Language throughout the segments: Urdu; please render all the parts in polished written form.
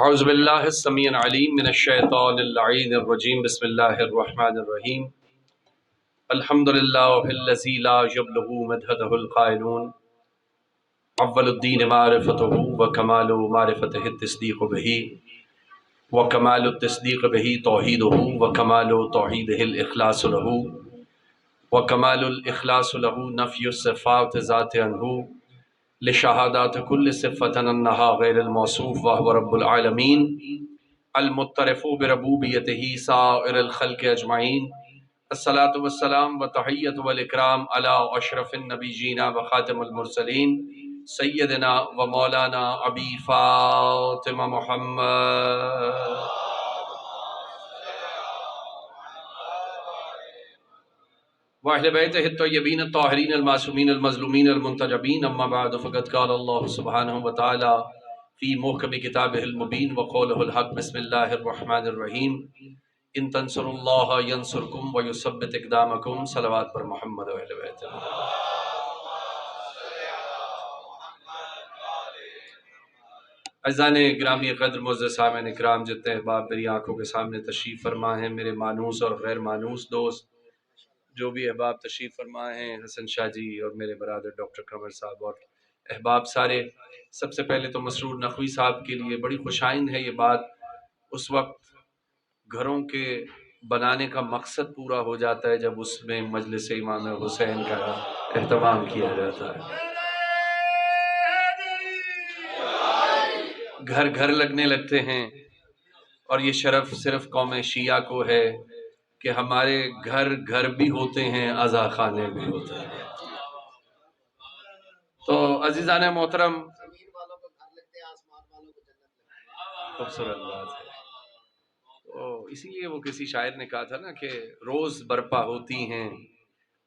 اعوذ باللہ السمیع العلیم من الشیطان اللعین الرجیم بسم اللہ الرحمن الرحیم الحمد للہ الذی لا یبلغ مدحہ القائلون اول الدین معرفتہ وکمال معرفتہ التصدیق بہ وکمال التصدیق بہ توحیدہ وکمال توحیدہ الاخلاص لہ وکمال الاخلاص لہ نفی الصفات ذات عنہ لشہادات کل صفت انہا غیر الموصوف وہو رب العالمین المعترف بربوبیتہ سائر الخلق اجمعین الصلاة والسلام وتحیت والاکرام علی اشرف النبیین وخاتم المرسلین سیدنا و مولانا ابی فاطمہ محمد وأهل بيته الطيبين الطاهرين المعصومين المظلومين المنتجبين أما بعد فقد قال الله سبحانه وتعالى في محكم كتابه المبين وقوله الحق بسم الله الرحمن الرحيم إن تنصروا الله ينصركم ويثبت أقدامكم صلوات پر محمد وأهل بيته. عزیزان گرامی قدر معزز سامعین اکرام، جتنے احباب میری آنکھوں کے سامنے تشریف فرما ہیں، میرے مانوس اور غیر مانوس دوست جو بھی احباب تشریف فرما ہیں، حسن شاہ جی اور میرے برادر ڈاکٹر قمر صاحب اور احباب سارے، سب سے پہلے تو مسرور نقوی صاحب کے لیے بڑی خوشائند ہے یہ بات، اس وقت گھروں کے بنانے کا مقصد پورا ہو جاتا ہے جب اس میں مجلس امام حسین کا اہتمام کیا جاتا ہے، گھر گھر لگنے لگتے ہیں، اور یہ شرف صرف قوم شیعہ کو ہے کہ ہمارے گھر گھر بھی ہوتے ہیں، عزا خانے بھی ہوتے ہیں. تو عزیزان محترم، خوبصورت بات ہے. تو اسی لیے وہ کسی شاعر نے کہا تھا نا کہ روز برپا ہوتی ہیں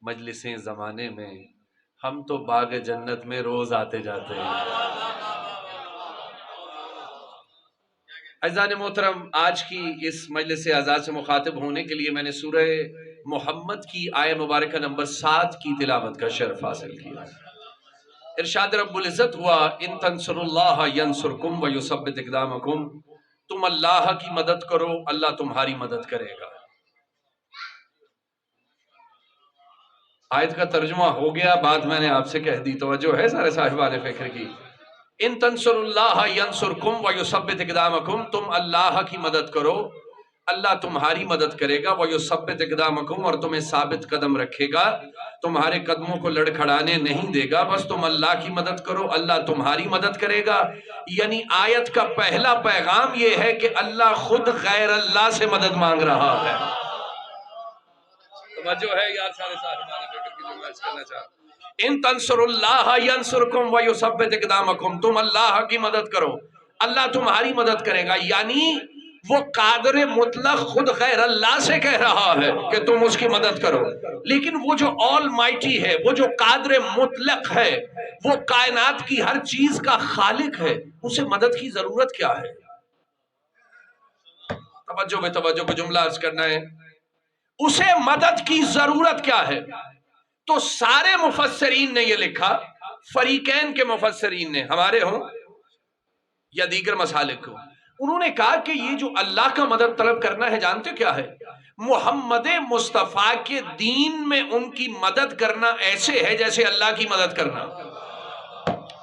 مجلسیں زمانے میں، ہم تو باغ جنت میں روز آتے جاتے ہیں. عزیزان محترم، آج کی اس مجلس اعزاز سے مخاطب ہونے کے لیے میں نے سورہ محمد کی آیہ مبارکہ نمبر 7 کی تلاوت کا شرف حاصل کیا. ارشاد رب العزت ہوا ان تنصروا اللہ ینصرکم ویثبت اقدامکم، تم اللہ کی مدد کرو اللہ تمہاری مدد کرے گا. آیت کا ترجمہ ہو گیا، بات میں نے آپ سے کہہ دی، توجہ ہے سارے صاحبان فکر کی. ان تنصروا اللہ ینصرکم ویثبت اقدامکم، تم اللہ کی مدد کرو اللہ تمہاری مدد کرے گا. ویثبت اقدامکم، اور تمہیں ثابت قدم رکھے گا، تمہارے قدموں کو لڑکھڑانے نہیں دے گا. بس تم اللہ کی مدد کرو اللہ تمہاری مدد کرے گا. یعنی آیت کا پہلا پیغام یہ ہے کہ اللہ خود غیر اللہ سے مدد مانگ رہا ہے. توجہ ہے یار سارے صاحبان فکر کی جو میں عرض کرنا چاہتا ہوں. ان تنصروا اللہ ینصرکم ویثبت اقدامکم، تم اللہ کی مدد کرو اللہ تمہاری مدد کرے گا. یعنی وہ قادر مطلق خود غیر اللہ سے کہہ رہا ہے کہ تم اس کی مدد کرو، لیکن وہ جو آل مائٹی ہے، وہ جو قادر مطلق ہے، وہ کائنات کی ہر چیز کا خالق ہے، اسے مدد کی ضرورت کیا ہے؟ توجہ پہ جملہ عرض کرنا ہے، اسے مدد کی ضرورت کیا ہے؟ تو سارے مفسرین نے یہ لکھا، فریقین کے مفسرین نے، ہمارے ہوں یا دیگر مسالک کو، انہوں نے کہا کہ یہ جو اللہ کا مدد طلب کرنا ہے جانتے کیا ہے؟ محمد مصطفیٰ کے دین میں ان کی مدد کرنا ایسے ہے جیسے اللہ کی مدد کرنا.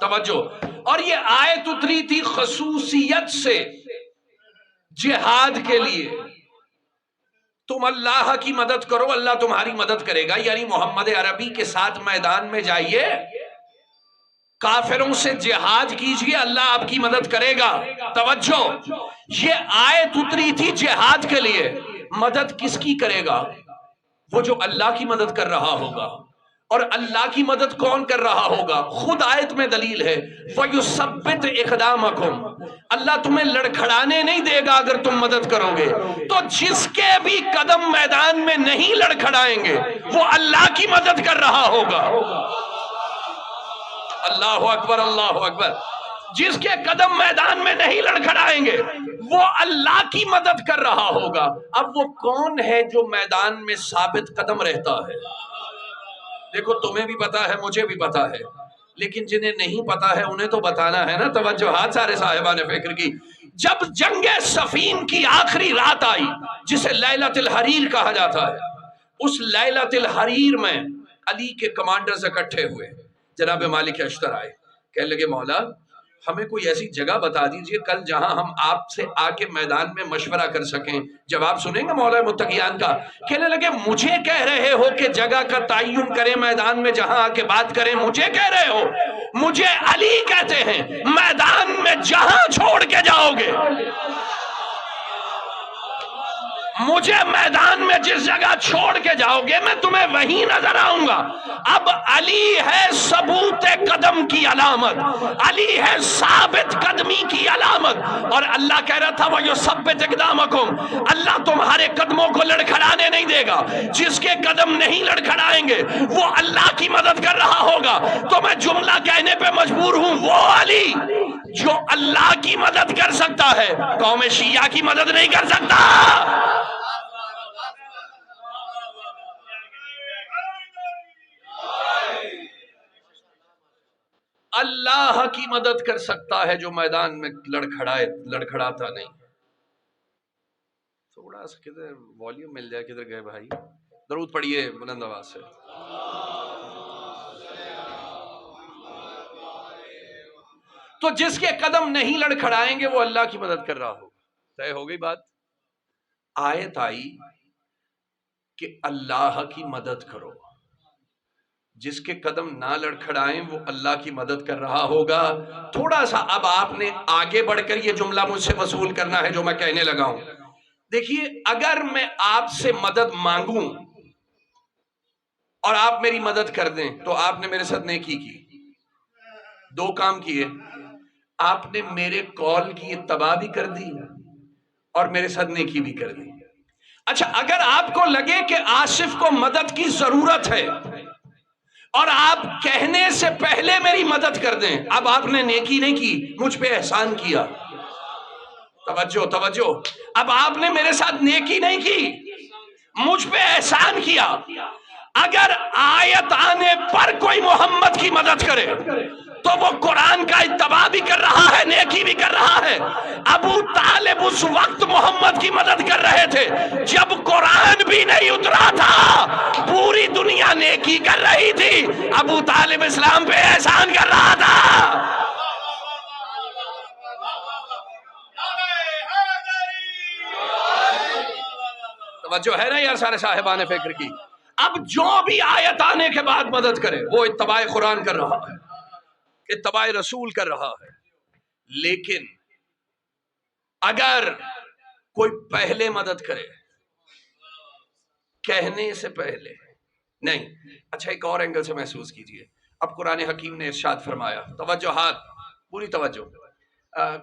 توجہ، اور یہ آیت اتری تھی خصوصیت سے جہاد کے لیے. تم اللہ کی مدد کرو اللہ تمہاری مدد کرے گا، یعنی محمد عربی کے ساتھ میدان میں جائیے، کافروں سے جہاد کیجئے اللہ آپ کی مدد کرے گا. توجہ، یہ آیت اتری تھی جہاد کے لیے. مدد کس کی کرے گا؟ وہ جو اللہ کی مدد کر رہا ہوگا. اور اللہ کی مدد کون کر رہا ہوگا؟ خود آیت میں دلیل ہے، وَيُثَبِّتْ اِقْدَامَكُمْ، اللہ تمہیں لڑکھڑانے نہیں دے گا اگر تم مدد کرو گے. تو جس کے بھی قدم میدان میں نہیں لڑکھڑائیں گے وہ اللہ کی مدد کر رہا ہوگا. اللہ اکبر اللہ اکبر. جس کے قدم میدان میں نہیں لڑکھڑائیں گے وہ اللہ کی مدد کر رہا ہوگا. اب وہ کون ہے جو میدان میں ثابت قدم رہتا ہے؟ دیکھو تمہیں بھی پتا ہے مجھے بھی پتا ہے، لیکن جنہیں نہیں پتا ہے انہیں تو بتانا ہے نا. توجہات سارے صاحبان فکر کی. جب جنگ صفین کی آخری رات آئی جسے لیلۃ الحریر کہا جاتا ہے، اس لیلۃ الحریر میں علی کے کمانڈرز اکٹھے ہوئے. جناب مالک اشتر آئے، کہنے لگے مولا ہمیں کوئی ایسی جگہ بتا دیجئے کل جہاں ہم آپ سے آ کے میدان میں مشورہ کر سکیں. جواب سنیں گے مولا متقیان کا. کہنے لگے مجھے کہہ رہے ہو کہ جگہ کا تعین کریں میدان میں جہاں آ کے بات کریں؟ مجھے کہہ رہے ہو؟ مجھے علی کہتے ہیں میدان میں جہاں چھوڑ کے جاؤ گے، مجھے میدان میں جس جگہ چھوڑ کے جاؤ گے میں تمہیں وہیں نظر آؤں گا. اب علی ہے ثبوت قدم کی علامت، علی ہے ثابت قدمی کی علامت. اور اللہ کہہ رہا تھا وَيُثَبِّتْ أَقْدَامَكُمْ، اللہ تمہارے قدموں کو لڑکھڑانے نہیں دے گا. جس کے قدم نہیں لڑکھڑائیں گے وہ اللہ کی مدد کر رہا ہوگا. تو میں جملہ کہنے پہ مجبور ہوں، وہ علی جو اللہ کی مدد کر سکتا ہے قوم شیعہ کی مدد نہیں کر سکتا. اللہ کی مدد کر سکتا ہے جو میدان میں لڑکھڑاتا نہیں. تھوڑا سا کدھر والیوم مل جائے، کدھر گئے بھائی؟ درود پڑھیے بلند آواز سے. تو جس کے قدم نہیں لڑکھڑائیں گے وہ اللہ کی مدد کر رہا ہوگا. طے ہو گئی بات. آیت آئی کہ اللہ کی مدد کرو، جس کے قدم نہ لڑکھڑائیں وہ اللہ کی مدد کر رہا ہوگا. تھوڑا سا اب آپ نے آگے بڑھ کر یہ جملہ مجھ سے وصول کرنا ہے جو میں کہنے لگا ہوں. دیکھیے اگر میں آپ سے مدد مانگوں اور آپ میری مدد کر دیں تو آپ نے میرے ساتھ نیکی کی. دو کام کیے، آپ نے میرے قول کی اتباع بھی کر دی اور میرے ساتھ نیکی بھی کر دی. اچھا اگر آپ کو لگے کہ آصف کو مدد کی ضرورت ہے اور آپ کہنے سے پہلے میری مدد کر دیں، اب آپ نے نیکی نہیں کی، مجھ پہ احسان کیا. توجہ. اب آپ نے میرے ساتھ نیکی نہیں کی، مجھ پہ احسان کیا. اگر آیت آنے پر کوئی محمد کی مدد کرے تو وہ قرآن کا اتباع بھی کر رہا ہے، نیکی بھی کر رہا ہے. ابو طالب اس وقت محمد کی مدد کر رہے تھے جب قرآن بھی نہیں اترا تھا، پوری دنیا نیکی کر رہی تھی، ابو طالب اسلام پہ احسان کر رہا تھا. توجہ ہے نا یار سارے صاحبان فکر کی. اب جو بھی آیت آنے کے بعد مدد کرے وہ اتباع قرآن کر رہا ہے، اتباع رسول کر رہا ہے. لیکن اگر کوئی پہلے مدد کرے کہنے سے پہلے نہیں. اچھا ایک اور اینگل سے محسوس کیجئے. اب قرآن حکیم نے ارشاد فرمایا، توجہات پوری توجہ.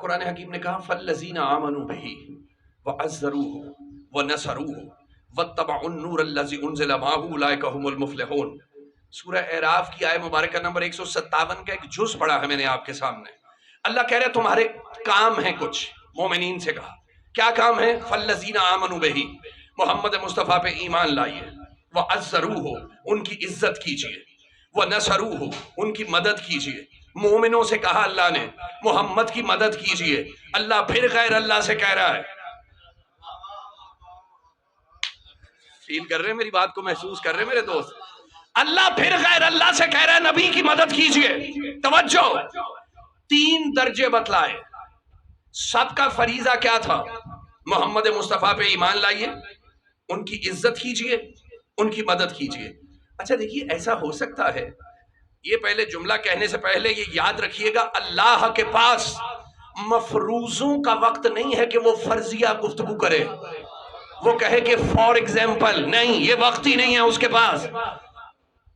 قرآن حکیم نے کہا فَالَّذِينَ آمَنُوا بِهِ وَعَزَّرُوهُ وَنَصَرُوهُ وَاتَّبَعُوا النُّورَ الَّذِي أُنزِلَ مَعَهُ أُولَٰئِكَ هُمُ الْمُفْلِحُونَ. سورہ اعراف کی آیت مبارکہ نمبر 157 کا ایک جز پڑھا ہے میں نے آپ کے سامنے. اللہ کہہ رہے تمہارے کام ہیں کچھ. مومنین سے کہا کیا کام ہے؟ فَالَّذِينَ آمَنُوا بِهِ، محمد مصطفیٰ پہ ایمان لائیے. وَعَزَّرُوهُ، ان کی عزت کیجئے. وَنَصَرُوهُ، ان کی مدد کیجئے. مومنوں سے کہا اللہ نے محمد کی مدد کیجئے. اللہ پھر غیر اللہ سے کہہ رہا ہے. فیل کر رہے ہیں میری بات کو؟ محسوس کر رہے ہیں میرے دوست؟ اللہ پھر غیر اللہ سے کہہ رہا ہے نبی کی مدد کیجئے. توجہ، 3 درجے بتلائے. سب کا فریضہ کیا تھا؟ محمد مصطفیٰ پہ ایمان لائیے، ان کی عزت کیجئے، ان کی مدد کیجئے. اچھا دیکھیے ایسا ہو سکتا ہے، یہ پہلے جملہ کہنے سے پہلے یہ یاد رکھیے گا، اللہ کے پاس مفروضوں کا وقت نہیں ہے کہ وہ فرضیہ گفتگو کرے. وہ کہے کہ فار ایگزامپل، نہیں، یہ وقت ہی نہیں ہے اس کے پاس.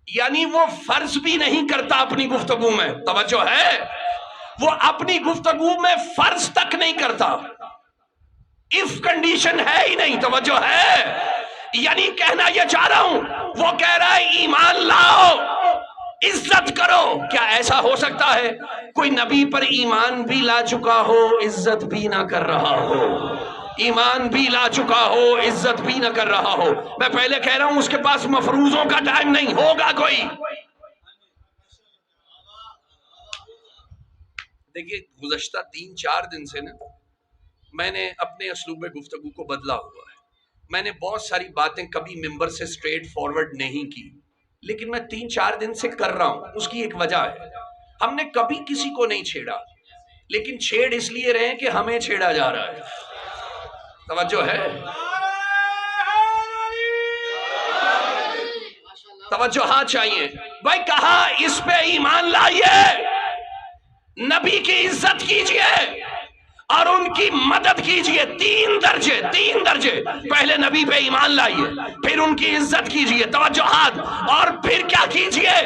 یعنی وہ فرض بھی نہیں کرتا اپنی گفتگو میں. توجہ ہے، وہ اپنی گفتگو میں فرض تک نہیں کرتا. اف کنڈیشن ہے ہی نہیں. توجہ ہے، یعنی کہنا یہ چاہ رہا ہوں، وہ کہہ رہا ہے ایمان لاؤ، عزت کرو. کیا ایسا ہو سکتا ہے کوئی نبی پر ایمان بھی لا چکا ہو عزت بھی نہ کر رہا ہو؟ ایمان بھی لا چکا ہو عزت بھی نہ کر رہا ہو. میں پہلے کہہ رہا ہوں اس کے پاس مفروضوں کا ٹائم نہیں ہوگا کوئی. دیکھیے گزشتہ 3-4 دن سے نا میں نے اپنے اسلوب گفتگو کو بدلا ہوا ہے. میں نے بہت ساری باتیں کبھی ممبر سے اسٹریٹ فارورڈ نہیں کی، لیکن میں 3-4 دن سے کر رہا ہوں. اس کی ایک وجہ ہے، ہم نے کبھی کسی کو نہیں چھیڑا، لیکن چھیڑ اس لیے رہے کہ ہمیں چھیڑا جا رہا ہے. توجہ ہے؟ توجہ ہاں چاہیے بھائی. کہا اس پہ ایمان لائیے، نبی کی عزت کیجئے اور ان کی مدد کیجئے. 3 درجے. پہلے نبی پہ ایمان لائیے، پھر ان کی عزت کیجئے، توجہات، اور پھر کیا کیجئے؟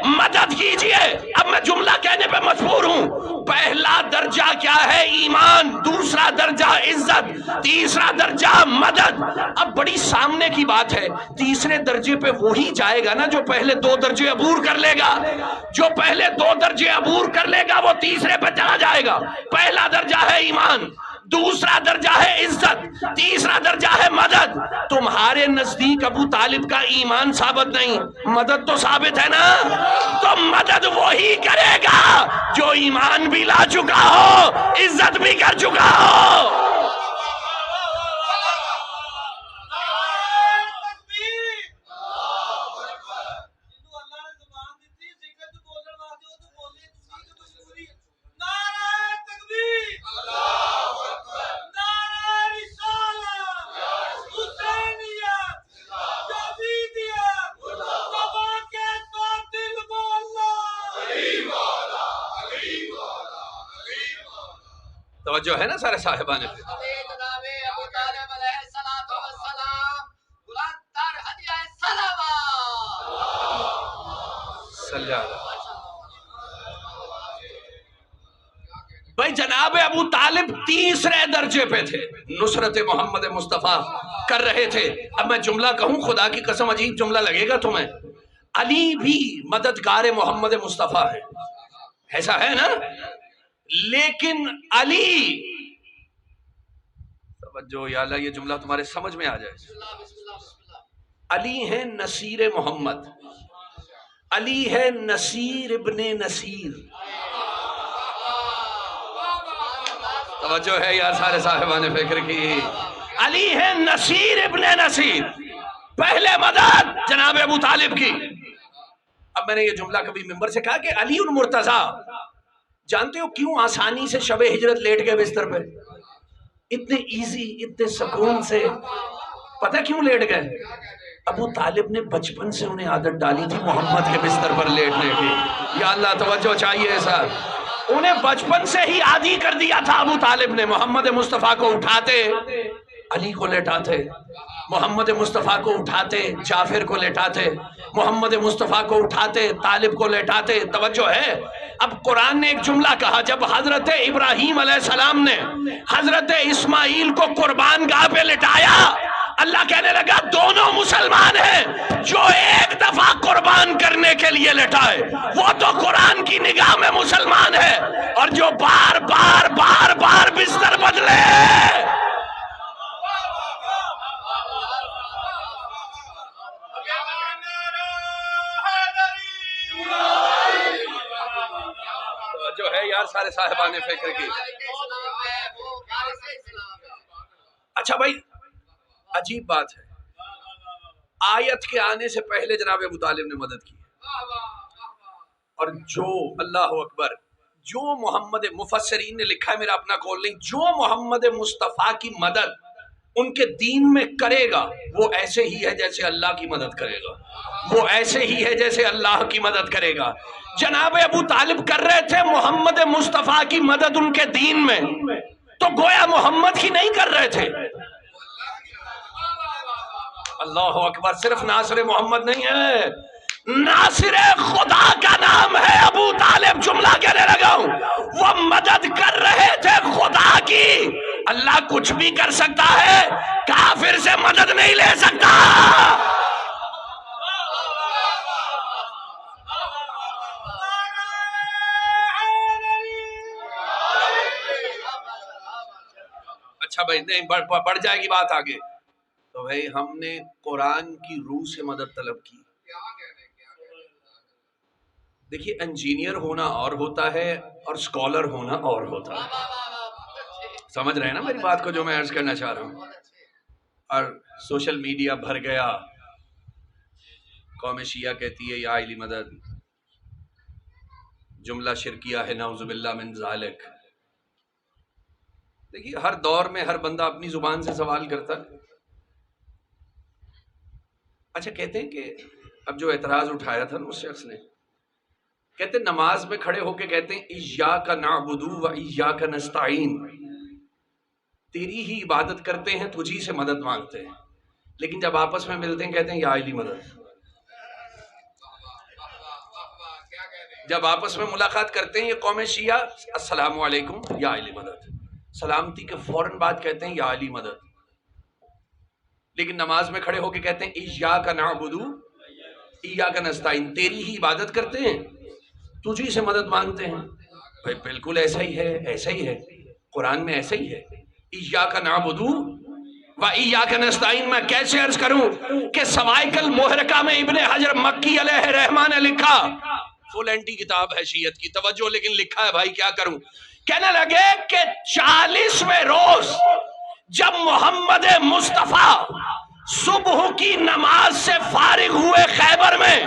مدد کیجئے. اب میں جملہ کہنے پہ مجبور ہوں. پہلا درجہ کیا ہے؟ ایمان. دوسرا درجہ عزت. تیسرا درجہ مدد. اب بڑی سامنے کی بات ہے، تیسرے درجے پہ وہی جائے گا نا جو پہلے 2 درجے عبور کر لے گا. جو پہلے 2 درجے عبور کر لے گا وہ تیسرے پہ چلا جائے گا. پہلا درجہ ہے ایمان، دوسرا درجہ ہے عزت، تیسرا درجہ ہے مدد. تمہارے نزدیک ابو طالب کا ایمان ثابت نہیں، مدد تو ثابت ہے نا. تو مدد وہی کرے گا جو ایمان بھی لا چکا ہو، عزت بھی کر چکا ہو. توجہ ہے نا سارے صاحبان پہ؟ بھائی جناب ابو طالب تیسرے درجے پہ تھے، نصرت محمد مصطفیٰ کر رہے تھے. اب میں جملہ کہوں، خدا کی قسم عجیب جملہ لگے گا تمہیں. علی بھی مددگار محمد مصطفیٰ ہے، ایسا ہے نا؟ لیکن علی، توجہ یا اللہ، یہ جملہ تمہارے سمجھ میں آ جائے. علی ہے نصیر محمد، علی ہے نصیر ابن نصیر. توجہ ہے یار سارے صاحبان فکر کی. علی ہے نصیر ابن نصیر. پہلے مدد جناب ابو طالب کی. اب میں نے یہ جملہ کبھی ممبر سے کہا کہ علی المرتضیٰ، جانتے ہو کیوں آسانی سے شب ہجرت لیٹ گئے بستر پہ؟ اتنے ایزی، اتنے سکون سے. پتہ کیوں لیٹ گئے؟ ابو طالب نے بچپن سے انہیں عادت ڈالی تھی محمد کے بستر پر لیٹنے کی. یا اللہ توجہ چاہیے ایسا. انہیں بچپن سے ہی عادی کر دیا تھا ابو طالب نے. محمد مصطفیٰ کو اٹھاتے علی کو لیٹاتے، محمد مصطفیٰ کو اٹھاتے جعفر کو لیٹاتے، محمد مصطفیٰ کو اٹھاتے طالب کو لیٹاتے. توجہ ہے؟ اب قرآن نے ایک جملہ کہا، جب حضرت ابراہیم علیہ السلام نے حضرت اسماعیل کو قربان گاہ پہ لٹایا، اللہ کہنے لگا دونوں مسلمان ہیں. جو ایک دفعہ قربان کرنے کے لیے لٹائے وہ تو قرآن کی نگاہ میں مسلمان ہے، اور جو بار بار بار بار بستر بدلے. جو ہے یار سارے صاحبان فکر کی. اچھا بھائی، عجیب بات ہے، آیت کے آنے سے پہلے جناب ابو طالب نے مدد کی، اور جو اللہ اکبر، جو محمد، مفسرین نے لکھا ہے، میرا اپنا قول نہیں، جو محمد مصطفیٰ کی مدد ان کے دین میں کرے گا وہ ایسے ہی ہے جیسے اللہ کی مدد کرے گا، وہ ایسے ہی ہے جیسے اللہ کی مدد کرے گا. جناب ابو طالب کر رہے تھے محمد مصطفیٰ کی مدد ان کے دین میں، تو گویا محمد کی نہیں کر رہے تھے. اللہ اکبر. صرف ناصر محمد نہیں ہے، ناصر خدا کا نام ہے ابو طالب. جملہ کہنے لگا ہوں، وہ مدد کر رہے تھے خدا کی. اللہ کچھ بھی کر سکتا ہے، کافر سے مدد نہیں لے سکتا. اچھا بھائی، نہیں بڑھ جائے گی بات آگے. تو بھائی ہم نے قرآن کی روح سے مدد طلب کی. دیکھیے انجینئر ہونا اور ہوتا ہے اور اسکالر ہونا اور ہوتا ہے. سمجھ رہے ہیں نا میری بات کو جو میں عرض کرنا چاہ رہا ہوں؟ اور سوشل میڈیا بھر گیا، قوم شیعہ کہتی ہے یا علی مدد، جملہ شرکیہ ہے نعوذ باللہ من ذالک. دیکھیے ہر دور میں ہر بندہ اپنی زبان سے سوال کرتا ہے. اچھا کہتے ہیں کہ اب جو اعتراض اٹھایا تھا نا اس شخص نے، کہتے ہیں نماز میں کھڑے ہو کے کہتے ہیں ایاک نعبد و ایاک نستعین، تیری ہی عبادت کرتے ہیں تجھی سے مدد مانگتے ہیں، لیکن جب آپس میں ملتے ہیں کہتے ہیں یا علی مدد. جب آپس میں ملاقات کرتے ہیں یہ قوم شیعہ السلام علیکم یا علی مدد، سلامتی کے فوراً بعد کہتے ہیں یا علی مدد، لیکن نماز میں کھڑے ہو کے کہتے ہیں ایاک نعبد و ایاک نستعین، تیری ہی عبادت کرتے ہیں تجھی سے مدد مانگتے ہیں. بھائی بالکل ایسا ہی ہے، ایسا ہی ہے، قرآن میں ایسا ہی ہے. ایاک نعبد و ایاک نستعین میں کیسے عرض کروں کہ سوائق المحرقہ میں ابن حجر مکی علیہ رحمٰن نے لکھا، فل اینٹی کتاب ہے شیعت کی، توجہ، لیکن لکھا ہے بھائی کیا کروں. کہنے لگے کہ 40ویں روز جب محمد مصطفیٰ صبح کی نماز سے فارغ ہوئے خیبر میں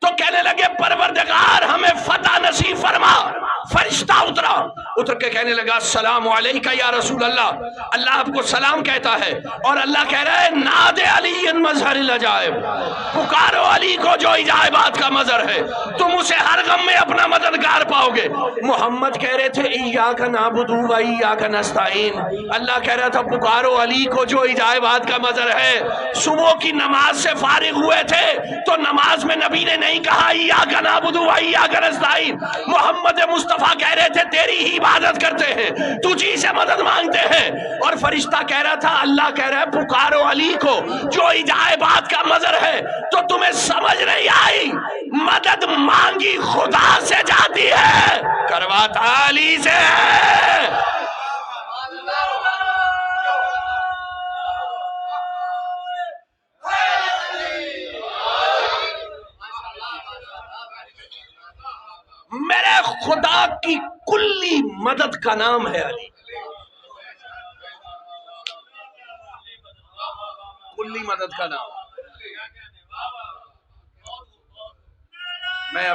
تو کہنے لگے پروردگار ہمیں فتح نصیب فرما. فرشتہ اتر کے کہنے لگا السلام علیکہ یا رسول اللہ، اللہ آپ کو سلام کہتا ہے، اور اللہ کہہ رہا ہے ناد علی مظہر العجائب، پکارو علی کو جو عجائبات کا مظہر ہے، تم اسے ہر غم میں اپنا مددگار پاؤ گے. محمد کہہ رہے تھے ایاک نعبد و ایاک نستعین، اللہ کہہ رہا تھا پکارو علی کو جو عجائبات کا مظہر ہے. صبح کی نماز سے فارغ ہوئے تھے تو نماز میں نبی نے نہیں کہا ایاک نعبد و ایاک نستعین، محمد مصطفیٰ کہہ رہے تھے تیری ہی عبادت کرتے ہیں تجھی سے مدد مانگتے ہیں. اور فرشتہ کہہ رہا تھا اللہ کہہ رہا ہے پکارو علی کو جو عجائبات کا مظہر ہے. تو تمہیں سمجھ نہیں آئی، مدد مانگی خدا سے جاتی ہے، کرواتا علی سے ہے. میرے خدا کی کلی مدد کا نام ہے علی، کلی مدد کا نام. میں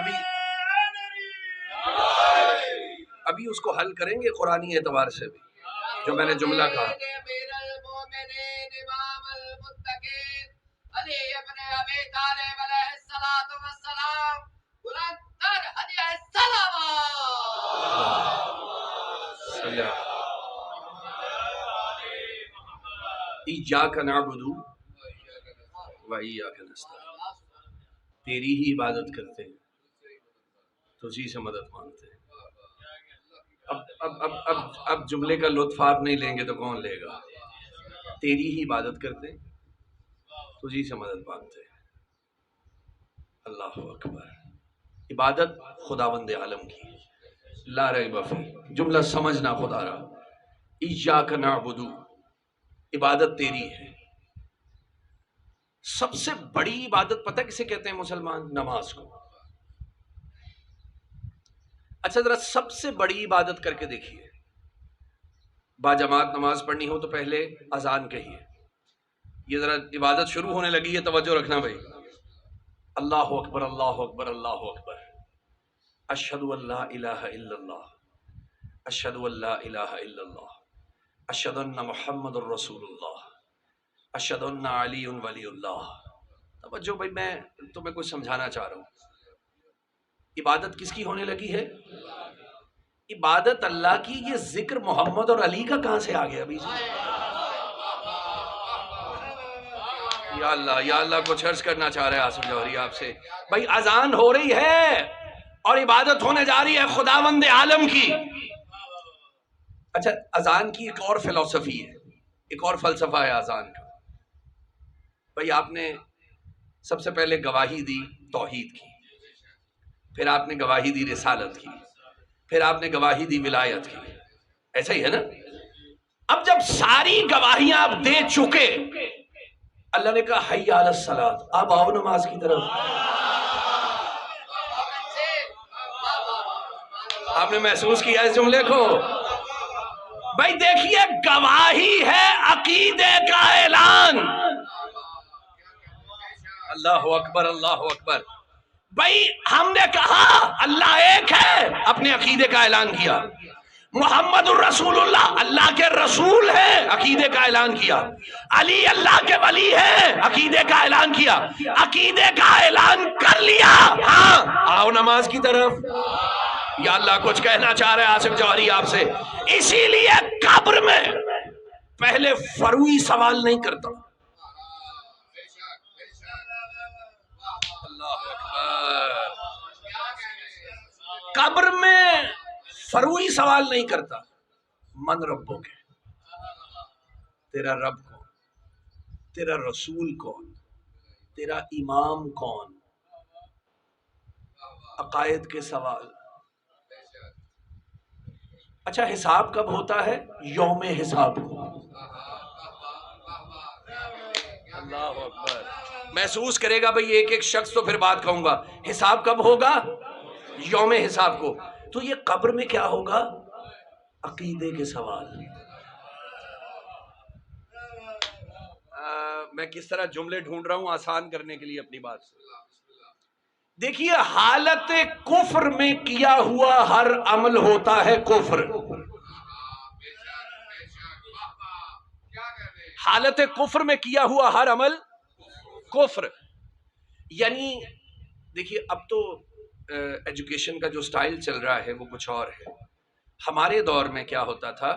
ابھی اس کو حل کریں گے قرآنی اعتبار سے بھی، جو میں نے جملہ کہا. ایاک نعبد و ایاک نستعین، تیری ہی عبادت کرتے ہیں تجھی سے مدد مانگتے ہیں. اب جملے کا لطف آپ نہیں لیں گے تو کون لے گا؟ تیری ہی عبادت کرتے ہیں تجھی سے مدد مانگتے ہیں. اللہ اکبر. عبادت خداوند عالم کی، لا ریب فی، جملہ سمجھنا خدا را. ایاک نعبد، عبادت تیری ہے. سب سے بڑی عبادت پتہ کسے کہتے ہیں مسلمان؟ نماز کو. اچھا ذرا سب سے بڑی عبادت کر کے دیکھیے. با جماعت نماز پڑھنی ہو تو پہلے اذان کہیے. یہ ذرا عبادت شروع ہونے لگی ہے، توجہ رکھنا بھائی. اللہ اکبر اللہ اکبر اللہ اکبر، اشہد ان لا الہ الا اللہ، اشہد ان لا الہ الا اللہ، اشہد ان محمد الرسول اللہ، اشہد ان علی ولی اللہ. توجہ بھائی، میں تمہیں کچھ سمجھانا چاہ رہا ہوں. عبادت کس کی ہونے لگی ہے؟ عبادت اللہ کی. یہ ذکر محمد اور علی کا کہاں سے آ گیا ابھی جی؟ یا اللہ کچھ عرض کرنا چاہ رہے ہیں آصف جوہری آپ سے. بھائی اذان ہو رہی ہے اور عبادت ہونے جا رہی ہے خداوند عالم کی. اچھا اذان کی ایک اور فلسفی ہے، ایک اور فلسفہ ہے اذان کا. بھائی آپ نے سب سے پہلے گواہی دی توحید کی، پھر آپ نے گواہی دی رسالت کی، پھر آپ نے گواہی دی ولایت کی. ایسا ہی ہے نا؟ اب جب ساری گواہیاں آپ دے چکے، اللہ نے کہا حی علی الصلاۃ، اب آؤ نماز کی طرف. آپ نے محسوس کیا اس جملے کو؟ بھائی دیکھیے، گواہی ہے عقیدے کا اعلان. اللہ اکبر، اللہ اکبر. بھائی ہم نے کہا اللہ ایک ہے، اپنے عقیدے کا اعلان کیا. محمد الرسول اللہ اللہ کے رسول ہیں، عقیدے کا اعلان کیا. علی اللہ کے ولی ہیں، عقیدے کا اعلان کیا. عقیدے کا اعلان کر لیا، ہاں آؤ نماز کی طرف. یا اللہ کچھ کہنا چاہ رہے آصف جوہری آپ سے. اسی لیے قبر میں پہلے فروعی سوال نہیں کرتا. اللہ اکبر. قبر میں فروعی سوال نہیں کرتا. من ربک، تیرا رب کون، تیرا رسول کون، تیرا امام کون. عقائد کے سوال. اچھا حساب کب ہوتا ہے؟ یوم حساب کو. اللہ اکبر. محسوس کرے گا بھئی ایک ایک شخص تو پھر بات کہوں گا. حساب کب ہوگا؟ یوم حساب کو. تو یہ قبر میں کیا ہوگا؟ عقیدے کے سوال. میں کس طرح جملے ڈھونڈ رہا ہوں آسان کرنے کے لیے اپنی بات. دیکھیے حالت کفر میں کیا ہوا ہر عمل ہوتا ہے کفر. حالت کفر میں کیا ہوا ہر عمل کفر. یعنی دیکھیے اب تو ایجوکیشن کا جو سٹائل چل رہا ہے وہ کچھ اور ہے. ہمارے دور میں کیا ہوتا تھا،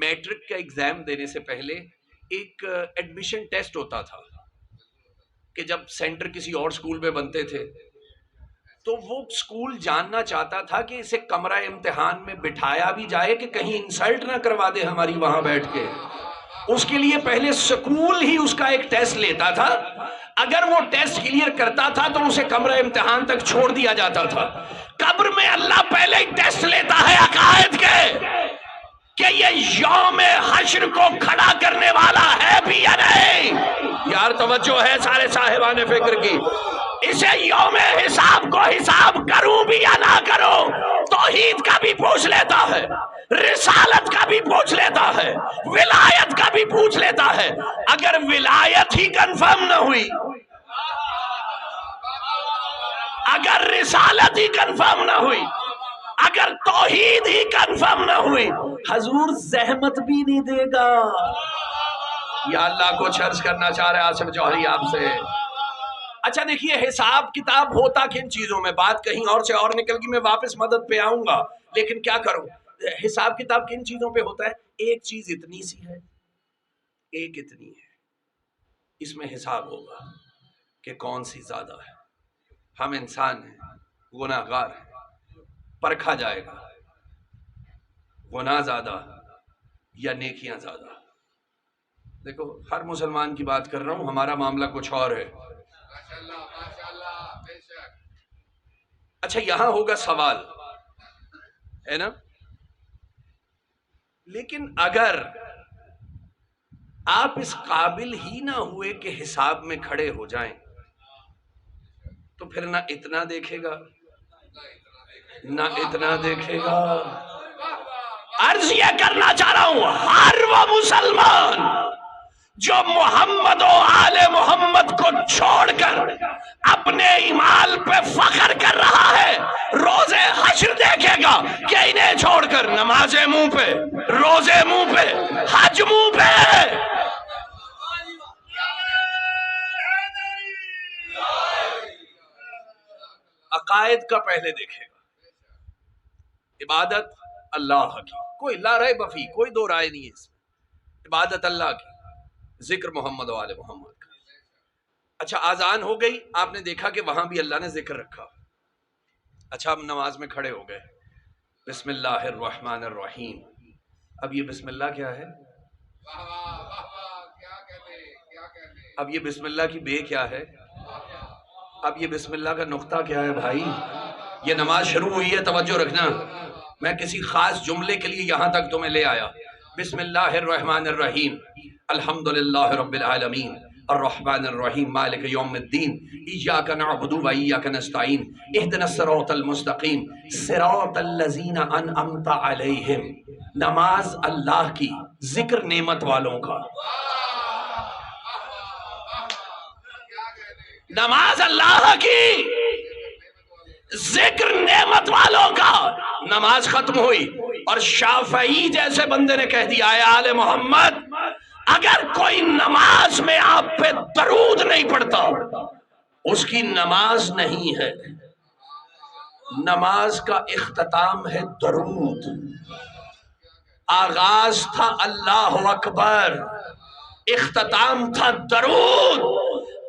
میٹرک کا ایگزام دینے سے پہلے ایک ایڈمیشن ٹیسٹ ہوتا تھا کہ جب سینٹر کسی اور سکول میں بنتے تھے تو وہ سکول جاننا چاہتا تھا کہ اسے کمرہ امتحان میں بٹھایا بھی جائے کہ کہیں انسلٹ نہ کروا دے ہماری وہاں بیٹھ کے. اس کے لیے پہلے سکول ہی اس کا ایک ٹیسٹ لیتا تھا. اگر وہ ٹیسٹ کلیئر کرتا تھا تو اسے کمرہ امتحان تک چھوڑ دیا جاتا تھا. قبر میں اللہ پہلے ہی ٹیسٹ لیتا ہے عقائد کے کہ یہ یوم حشر کو کھڑا کرنے والا ہے بھی یا نہیں. یار توجہ ہے سارے صاحبان فکر کی. اسے یوم حساب کو حساب کروں بھی یا نہ کرو، توحید کا بھی پوچھ لیتا ہے، رسالت کا بھی پوچھ لیتا ہے، ولایت کا بھی پوچھ لیتا ہے. اگر ولایت ہی کنفرم نہ ہوئی، اگر رسالت ہی کنفرم نہ ہوئی، اگر توحید ہی کنفرم نہ ہوئی، حضور زحمت بھی نہیں دے گا. یا اللہ کو عرض کرنا چاہ رہے آصف جوہری آپ سے. اچھا دیکھیے حساب کتاب ہوتا کن چیزوں میں، بات کہیں اور سے اور نکل گئی، میں واپس مدد پہ آؤں گا لیکن کیا کروں. حساب کتاب کن چیزوں پہ ہوتا ہے؟ ایک چیز اتنی سی ہے، ایک اتنی ہے، اس میں حساب ہوگا کہ کون سی زیادہ ہے. ہم انسان ہیں، گناہ گار ہیں، پرکھا جائے گا گناہ زیادہ یا نیکیاں زیادہ. دیکھو ہر مسلمان کی بات کر رہا ہوں، ہمارا معاملہ کچھ اور ہے. اچھا یہاں ہوگا سوال ہے نا، لیکن اگر آپ اس قابل ہی نہ ہوئے کہ حساب میں کھڑے ہو جائیں تو پھر نہ اتنا دیکھے گا نہ اتنا دیکھے گا. عرض یہ کرنا چاہ رہا ہوں، ہر وہ مسلمان جو محمد و آل محمد کو چھوڑ کر اپنے ایمال پہ فخر کر رہا ہے، روزے حشر دیکھے گا کہ انہیں چھوڑ کر نمازیں منہ پہ، روزے منہ پہ، حج منہ پہ. عقائد کا پہلے دیکھے گا. عبادت اللہ کی، کوئی لا رائے بفی، کوئی دو رائے نہیں ہے اس میں. عبادت اللہ کی، ذکر محمد و آل محمد کا. اچھا آذان ہو گئی، آپ نے دیکھا کہ وہاں بھی اللہ نے ذکر رکھا. اچھا ہم نماز میں کھڑے ہو گئے، بسم اللہ الرحمن الرحیم. اب یہ بسم اللہ کیا ہے؟ اب یہ بسم اللہ کی بے کیا ہے؟ اب یہ بسم اللہ کا نقطہ کیا ہے بھائی؟ یہ نماز شروع ہوئی ہے، توجہ رکھنا، میں کسی خاص جملے کے لیے یہاں تک تمہیں لے آیا. بسم اللہ الرحمن الرحیم، الحمدللہ رب العالمین، الرحمن الرحیم مالک یوم الدین ایاک نعبد و ایاک نستعین اہدنا الصراط المستقیم صراط الذین انعمت علیہم. نماز اللہ کی، ذکر نعمت والوں کا. نماز اللہ کی، ذکر نعمت والوں کا. نماز ختم ہوئی اور شافعی جیسے بندے نے کہہ دیا، اے آل محمد اگر کوئی نماز میں آپ پہ درود نہیں پڑتا اس کی نماز نہیں ہے. نماز کا اختتام ہے درود، آغاز تھا اللہ اکبر، اختتام تھا درود.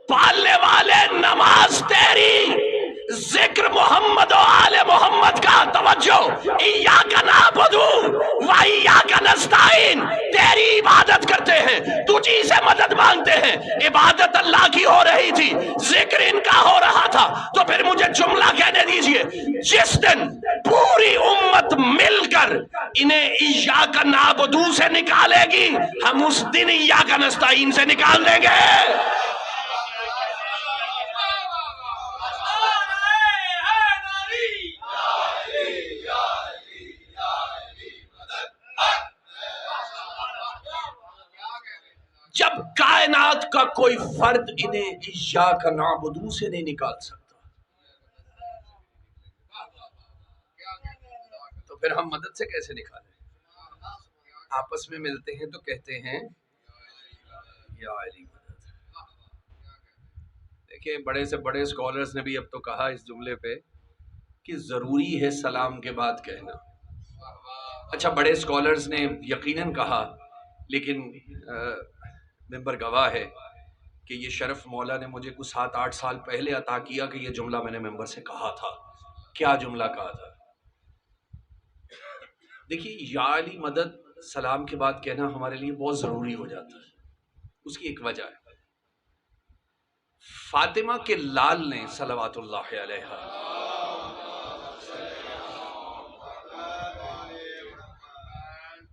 پالنے والے نماز تیری، ذکر محمد و آل محمد کا. توجہ، ایاک نعبد و ایاک نستعین، تیری عبادت کرتے ہیں، تجھی سے مدد مانگتے ہیں. عبادت اللہ کی ہو رہی تھی، ذکر ان کا ہو رہا تھا. تو پھر مجھے جملہ کہنے دیجئے، جس دن پوری امت مل کر انہیں ایاک نعبد سے نکالے گی، ہم اس دن ایاک نستعین سے نکال دیں گے. جب کائنات کا کوئی فرد انہیں ایاک نعبد سے نہیں نکال سکتا تو پھر ہم مدد سے کیسے نکالیں؟ آپس میں ملتے ہیں تو کہتے ہیں یا علی مدد. دیکھیں بڑے سے بڑے اسکالرز نے بھی اب تو کہا اس جملے پہ کہ ضروری ہے سلام کے بعد کہنا. اچھا بڑے اسکالرز نے یقیناً کہا، لیکن ممبر گواہ ہے کہ یہ شرف مولا نے مجھے کچھ 7-8 سال پہلے عطا کیا کہ یہ جملہ میں نے ممبر سے کہا تھا. کیا جملہ کہا تھا؟ دیکھیے یا علی مدد سلام کے بعد کہنا ہمارے لیے بہت ضروری ہو جاتا ہے. اس کی ایک وجہ ہے، فاطمہ کے لال نے صلوات اللہ علیہ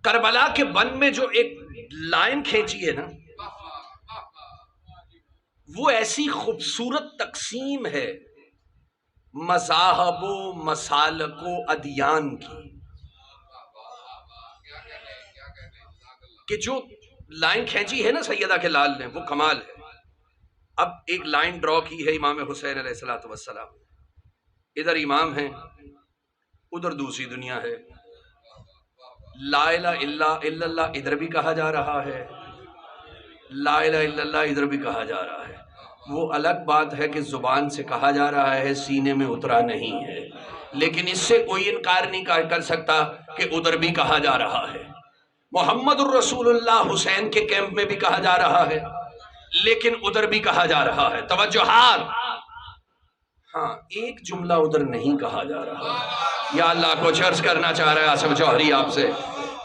کربلا کے بن میں جو ایک لائن کھینچی ہے نا، وہ ایسی خوبصورت تقسیم ہے مذاہب و مسالک و ادیان کی کہ جو لائن کھینچی ہے نا سیدہ کے لال نے، وہ کمال ہے. اب ایک لائن ڈرا کی ہے امام حسین علیہ الصلوۃ والسلام، ادھر امام ہیں، ادھر دوسری دنیا ہے. لا الہ الا اللہ ادھر بھی کہا جا رہا ہے، لا الہ الا اللہ ادھر بھی کہا جا رہا ہے. وہ الگ بات ہے کہ زبان سے کہا جا رہا ہے، سینے میں اترا نہیں ہے، لیکن اس سے کوئی انکار نہیں کر سکتا کہ ادھر بھی کہا جا رہا ہے. محمد الرسول اللہ حسین کے کیمپ میں بھی کہا جا رہا ہے، لیکن ادھر بھی کہا جا رہا ہے. توجہات. ہاں ایک جملہ ادھر نہیں کہا جا رہا. یا اللہ کو چرچ کرنا چاہ رہا ہے آصف جوہری آپ سے،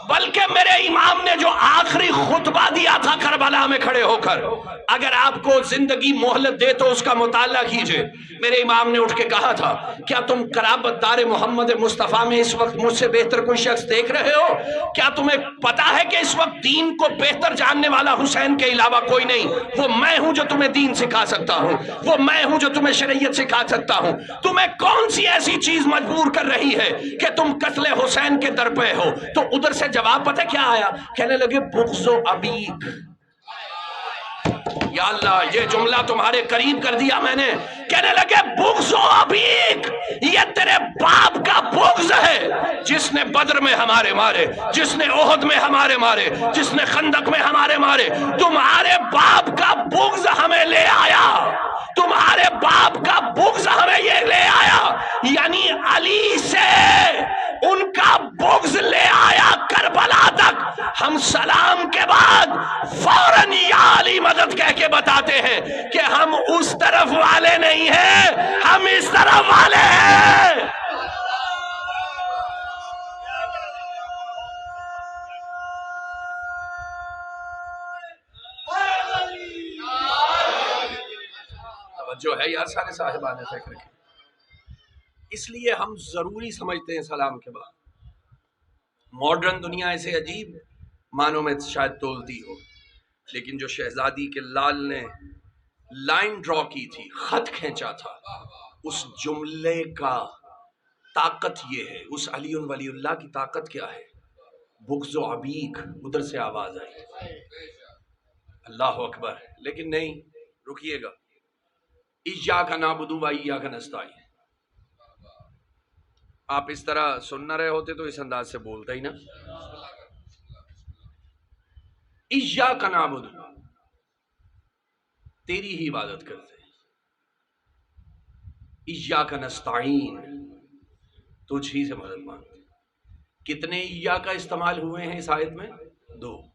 بلکہ میرے امام نے جو آخری خطبہ دیا تھا کربلا میں کھڑے ہو کر، اگر آپ کو زندگی مہلت دے تو اس کا مطالعہ کیجئے. میرے امام نے اٹھ کے کہا تھا، کیا تم قرابت دار محمد مصطفیٰ میں اس وقت مجھ سے بہتر کوئی شخص دیکھ رہے ہو؟ کیا تمہیں پتا ہے کہ اس وقت دین کو بہتر جاننے والا حسین کے علاوہ کوئی نہیں؟ وہ میں ہوں جو تمہیں دین سکھا سکتا ہوں، وہ میں ہوں جو تمہیں شریعت سکھا سکتا ہوں. تمہیں کون سی ایسی چیز مجبور کر رہی ہے کہ تم قتل حسین کے در پہ ہو؟ تو ادھر سے جواب پتہ کیا آیا؟ کہنے لگے بغض و ابیک. یا اللہ یہ جملہ تمہارے قریب کر دیا میں نے. کہنے لگے بغض و ابیک، یہ تیرے باپ کا بغض ہے جس نے بدر میں ہمارے مارے، جس نے احد میں ہمارے مارے، جس نے خندق میں ہمارے مارے. تمہارے باپ کا بغض ہمیں لے آیا، تمہارے باپ کا بغض ہمیں یہ لے آیا. یعنی علی سے ان کا بغض لے آیا کربلا تک. ہم سلام کے بعد فوراً یا علی مدد کہہ کے بتاتے ہیں کہ ہم اس طرف والے نہیں ہیں، ہم اس طرف والے ہیں. توجہ ہے یار سارے صاحبان فکر کے. اس لیے ہم ضروری سمجھتے ہیں سلام کے بعد. ماڈرن دنیا ایسے عجیب معنوں میں شاید تولتی ہو. لیکن جو شہزادی کے لال نے لائن ڈرا کی تھی، خط کھینچا تھا، اس جملے کا طاقت یہ ہے، اس علی ولی اللہ کی طاقت کیا ہے؟ بغض و عبیق، ادھر سے آواز آئی، اللہ اکبر. لیکن نہیں، رکیے گا. ایاک نعبد و ایاک نستعین، آپ اس طرح سن نہ رہے ہوتے تو اس انداز سے بولتا ہی نا. ایاک نعبد، تیری ہی عبادت کرتے ہیں. ایاک نستعین، تجھ ہی سے مدد مانگتے. کتنے ایاک کا استعمال ہوئے ہیں اس آیت میں؟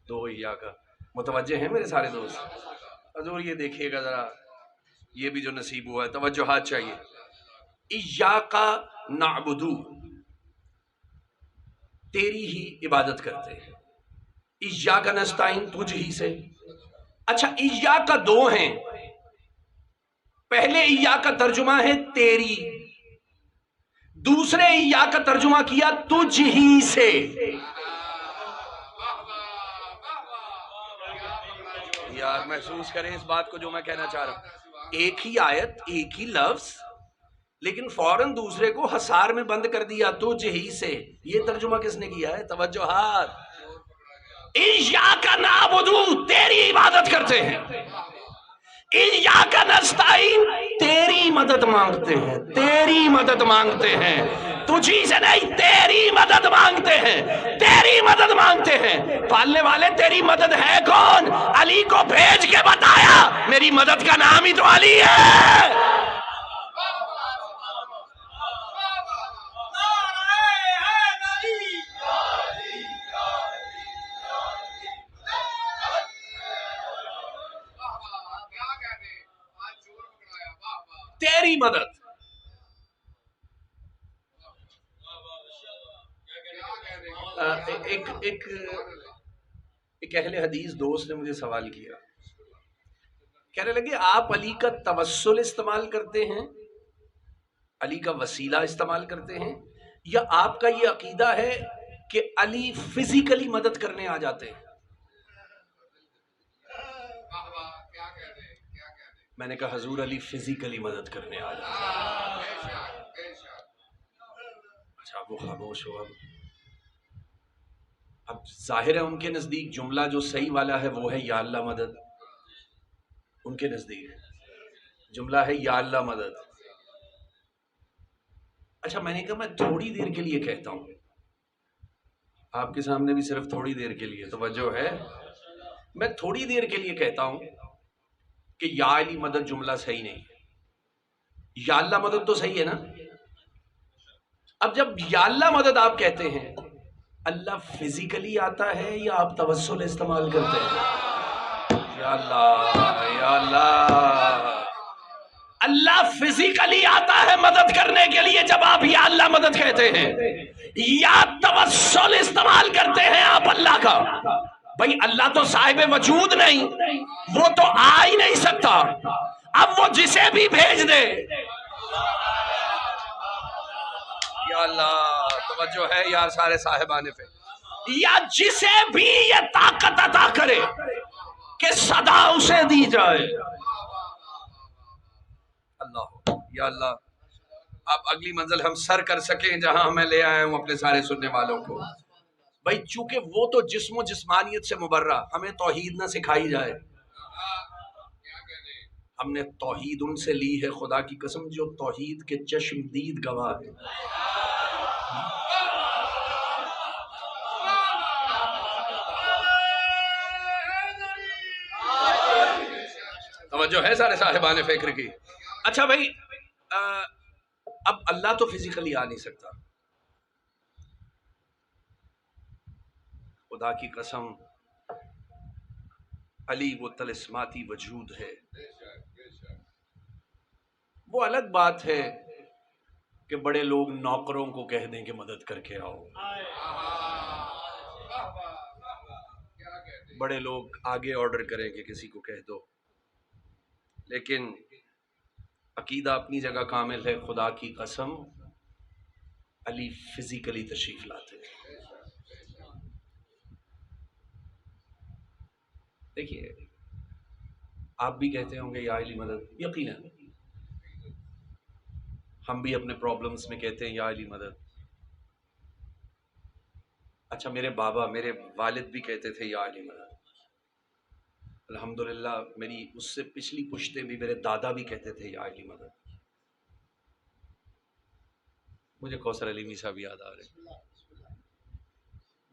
دو ایاک کا. متوجہ ہیں میرے سارے دوست؟ حضور یہ دیکھیے گا ذرا، یہ بھی جو نصیب ہوا ہے، توجہات چاہیے. ایاک نعبد، تیری ہی عبادت کرتے ہیں. ایاک نستعین، تجھ ہی سے. اچھا، ایاک کا دو ہیں. پہلے ایاک کا ترجمہ ہے تیری، دوسرے ایاک کا ترجمہ کیا تجھ ہی سے. یار محسوس کریں اس بات کو جو میں کہنا چاہ رہا ہوں. ایک ہی آیت، ایک ہی لفظ، لیکن فوراً دوسرے کو حصار میں بند کر دیا، تجھ ہی سے. یہ ترجمہ کس نے کیا ہے؟ توجہات. ایاک نعبد، تیری عبادت کرتے ہیں. ایاک نستعین، تیری مدد مانگتے ہیں، تیری مدد مانگتے ہیں. تجھی سے نہیں، تیری مدد مانگتے ہیں، تیری مدد مانگتے ہیں. پالنے والے تیری مدد ہے کون؟ علی کو بھیج کے بتایا میری مدد کا نام ہی تو علی ہے. تیری مدد. ایک اہل حدیث دوست نے مجھے سوال کیا، کہنے لگے آپ علی کا توسل استعمال کرتے ہیں، علی کا وسیلہ استعمال کرتے ہیں، یا آپ کا یہ عقیدہ ہے کہ علی فزیکلی مدد کرنے آ جاتے ہیں؟ میں نے کہا حضور علی فزیکلی مدد کرنے آ جاتے ہیں. اچھا وہ خاموش ہوا. اب ظاہر ہے ان کے نزدیک جملہ جو صحیح والا ہے وہ ہے یا اللہ مدد. ان کے نزدیک جملہ ہے یا اللہ مدد. اچھا میں نے کہا میں تھوڑی دیر کے لیے کہتا ہوں، آپ کے سامنے بھی صرف تھوڑی دیر کے لیے، توجہ ہے، میں تھوڑی دیر کے لیے کہتا ہوں کہ یا علی مدد جملہ صحیح نہیں ہے. یا اللہ مدد تو صحیح ہے نا. اب جب یا اللہ مدد آپ کہتے ہیں، اللہ فزیکلی آتا ہے یا آپ توسل استعمال کرتے ہیں؟ یا اللہ، یا اللہ. اللہ فزیکلی آتا ہے مدد کرنے کے لیے جب آپ یا اللہ مدد کہتے ہیں، یا توسل استعمال کرتے ہیں آپ اللہ کا. بھئی اللہ تو صاحب وجود نہیں، وہ تو آ ہی نہیں سکتا. اب وہ جسے بھی بھیج دے، یا اللہ توجہ ہے یار سارے صاحبانے پہ، یا جسے بھی یہ طاقت عطا کرے کہ صدا اسے دی جائے. اللہ، یا اللہ. اب اگلی منزل ہم سر کر سکیں جہاں میں لے آیا ہوں اپنے سارے سننے والوں کو. بھائی چونکہ وہ تو جسم و جسمانیت سے مبرہ، ہمیں توحید نہ سکھائی جائے. ہم نے توحید ان سے لی ہے خدا کی قسم جو توحید کے چشم دید گواہ ہے. توجہ ہے سارے صاحبان فکر کی. اچھا بھائی، اب اللہ تو فزیکلی آ نہیں سکتا. خدا کی قسم علی وہ طلسماتی وجود ہے. وہ الگ بات ہے کہ بڑے لوگ نوکروں کو کہہ دیں کہ مدد کر کے آؤ، بڑے لوگ آگے آرڈر کریں کہ کسی کو کہہ دو. لیکن عقیدہ اپنی جگہ کامل ہے. خدا کی قسم علی فزیکلی تشریف لاتے ہیں. دیکھیے آپ بھی کہتے ہوں گے یا علی مدد، یقیناً ہم بھی اپنے پرابلمس میں کہتے ہیں یا علی مدد. اچھا میرے بابا، میرے والد بھی کہتے تھے یا علی مدد. الحمدللہ میری اس سے پچھلی پشتیں بھی، میرے دادا بھی کہتے تھے یا علی مدد. مجھے کوثر علیمی صاحب یاد آ رہے ہیں.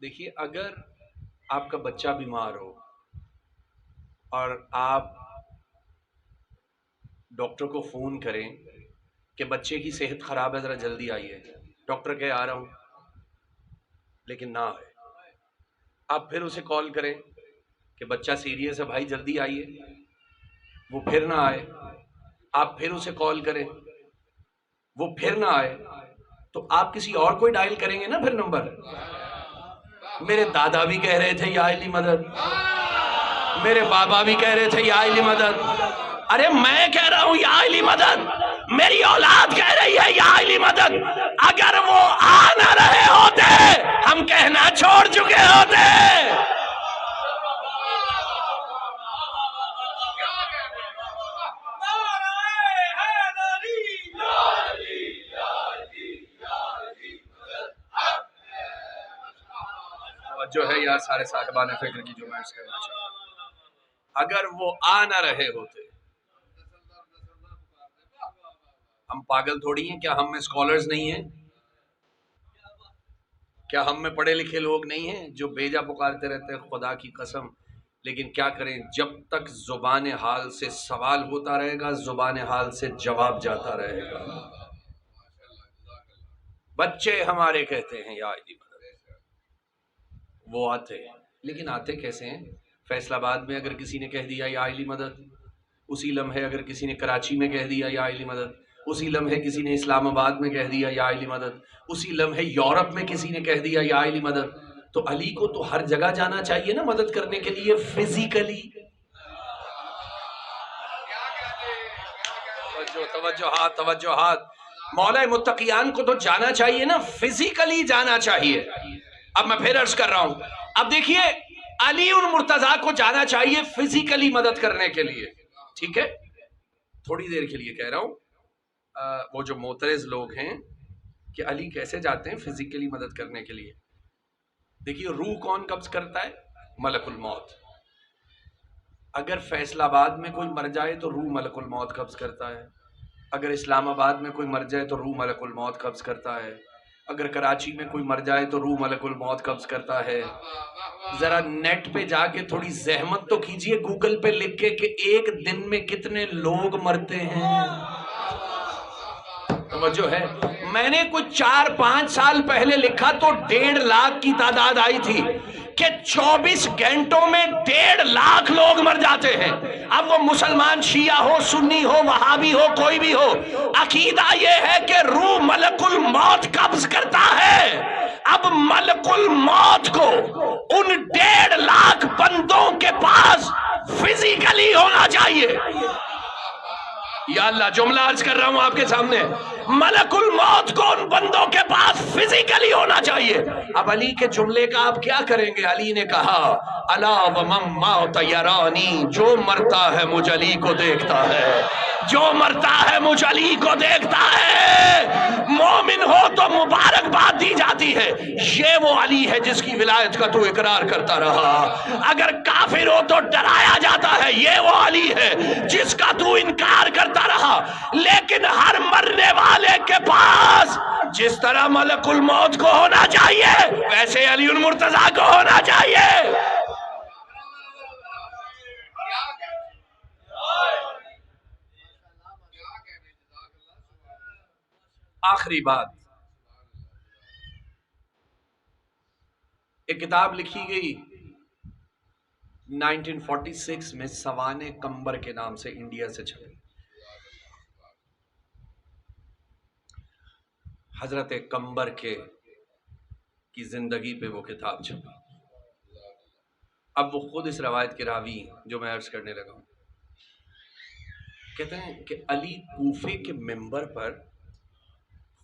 دیکھیے اگر آپ کا بچہ بیمار ہو اور آپ ڈاکٹر کو فون کریں کہ بچے کی صحت خراب ہے، ذرا جلدی آئیے، ڈاکٹر کہے آ رہا ہوں، لیکن نہ آئے. آپ پھر اسے کال کریں کہ بچہ سیریس ہے بھائی جلدی آئیے، وہ پھر نہ آئے. آپ پھر اسے کال کریں، وہ پھر نہ آئے، تو آپ کسی اور کوئی ڈائل کریں گے نا پھر نمبر. میرے دادا بھی کہہ رہے تھے یا علی مدد، میرے بابا بھی کہہ رہے تھے یا علی مدد. ارے میں کہہ رہا ہوں یا علی مدد، میری اولاد کہہ رہی ہے یا علی مدد. اگر وہ آ نہ رہے ہوتے ہم کہنا چھوڑ چکے ہوتے. جو ہے یار سارے صاحبان فکر کی جو میں عرض کرنا چاہتا ہوں، اگر وہ آ نہ رہے ہوتے. ہم پاگل تھوڑی ہیں، کیا ہم میں اسکالرز نہیں ہیں؟ کیا ہم میں پڑھے لکھے لوگ نہیں ہیں جو بیجا پکارتے رہتے ہیں خدا کی قسم؟ لیکن کیا کریں، جب تک زبان حال سے سوال ہوتا رہے گا زبان حال سے جواب جاتا رہے گا. بچے ہمارے کہتے ہیں یا علی مدد، وہ آتے ہیں، لیکن آتے کیسے ہیں؟ فیصل آباد میں اگر کسی نے کہہ دیا یا علی مدد، اسی لمحے اگر کسی نے کراچی میں کہہ دیا یا علی مدد، اسی لمحے کسی نے اسلام آباد میں کہہ دیا یا علی مدد، اسی لمحے یورپ میں کسی نے کہہ دیا یا علی مدد. تو علی کو تو ہر جگہ جانا چاہیے نا مدد کرنے کے لیے فزیکلی. توجہات توجہات. مولا متقیان کو تو جانا چاہیے نا، فزیکلی جانا چاہیے. اب میں پھر عرض کر رہا ہوں، اب دیکھیے علی المرتضیٰ کو جانا چاہیے فزیکلی مدد کرنے کے لیے. ٹھیک ہے، تھوڑی دیر کے لیے کہہ رہا ہوں. وہ جو معترض لوگ ہیں کہ علی کیسے جاتے ہیں فزیکلی مدد کرنے کے لیے، دیکھیے روح کون قبض کرتا ہے؟ ملک الموت. اگر فیصل آباد میں کوئی مر جائے تو روح ملک الموت قبض کرتا ہے. اگر اسلام آباد میں کوئی مر جائے تو روح ملک الموت قبض کرتا ہے. اگر کراچی میں کوئی مر جائے تو روح ملک الموت قبض کرتا ہے. ذرا نیٹ پہ جا کے تھوڑی زحمت تو کیجئے، گوگل پہ لکھ کے کہ ایک دن میں کتنے لوگ مرتے ہیں. توجہ ہے. میں نے کچھ 4-5 سال پہلے لکھا تو 1.5 لاکھ کی تعداد آئی تھی کہ 24 گھنٹوں میں 1.5 لاکھ لوگ مر جاتے ہیں. اب وہ مسلمان شیعہ ہو، سنی ہو، وہابی ہو، کوئی بھی ہو، عقیدہ یہ ہے کہ روح ملک الموت قبض کرتا ہے. اب ملک الموت کو ان 1.5 لاکھ بندوں کے پاس فزیکلی ہونا چاہیے. یا اللہ جملہ عرض کر رہا ہوں آپ کے سامنے، ملک الموت کو ان بندوں کے پاس فزیکلی ہونا چاہیے. اب علی کے جملے کا آپ کیا کریں گے؟ علی نے کہا الا ومن مات یرانی، جو مرتا ہے مجھ علی کو دیکھتا ہے، جو مرتا ہے مجھ علی کو دیکھتا ہے. مومن ہو تو مبارکباد دی جاتی ہے، یہ وہ علی ہے جس کی ولایت کا تو اقرار کرتا رہا. اگر کافر ہو تو ڈرایا جاتا ہے، یہ وہ علی ہے جس کا تو انکار کرتا رہا. لیکن ہر مرنے والے کے پاس جس طرح ملک الموت کو ہونا چاہیے ویسے علی المرتضیٰ کو ہونا چاہیے. آخری بات، ایک کتاب لکھی گئی 1946 میں سوانے کمبر کے نام سے، انڈیا سے چھپی. حضرت کمبر کی زندگی پہ وہ کتاب چھپی. اب وہ خود اس روایت کے راوی جو میں عرض کرنے لگا ہوں، کہتے ہیں کہ علی کوفے کے منبر پر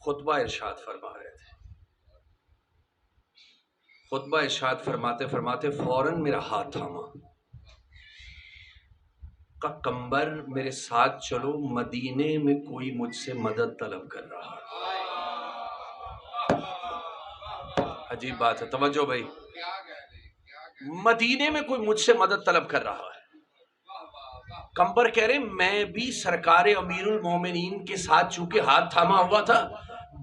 خطبہ ارشاد فرما رہے تھے. خطبہ ارشاد فرماتے فرماتے فوراً میرا ہاتھ تھاما. کا کمبر میرے ساتھ چلو، مدینے میں کوئی مجھ سے مدد طلب کر رہا ہے۔ عجیب بات ہے، توجہ بھائی، مدینے میں کوئی مجھ سے مدد طلب کر رہا ہے۔ کمبر کہہ رہے میں بھی سرکار امیر المومنین کے ساتھ چونکہ ہاتھ تھاما ہوا تھا،